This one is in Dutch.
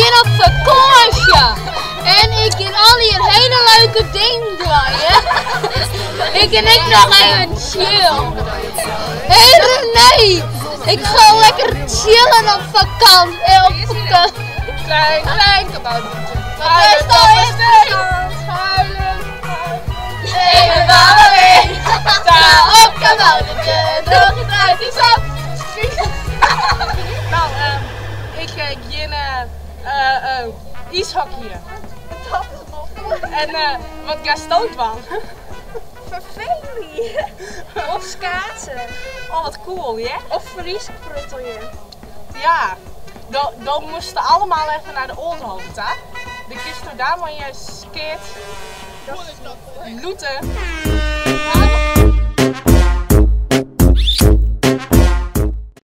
ga op vakantie. En ik ga al hier hele leuke dingen draaien. Ik en ik nog even chill. Hé René, ik ga lekker chillen op vakantie. Klein kaboutertje. Hij is al in de Huilen. Even mama mee. Sta op kaboutertje, droog je draait die sap. Nou, ik ga ijshockeyen. En wat ga stoot van? Verveling. Of schaatsen. Oh, wat cool, ja? Of vriespruttelje. Ja. Dan moesten allemaal even naar de Oldhoofd, hè? De kist daar waar je skate. Loeten.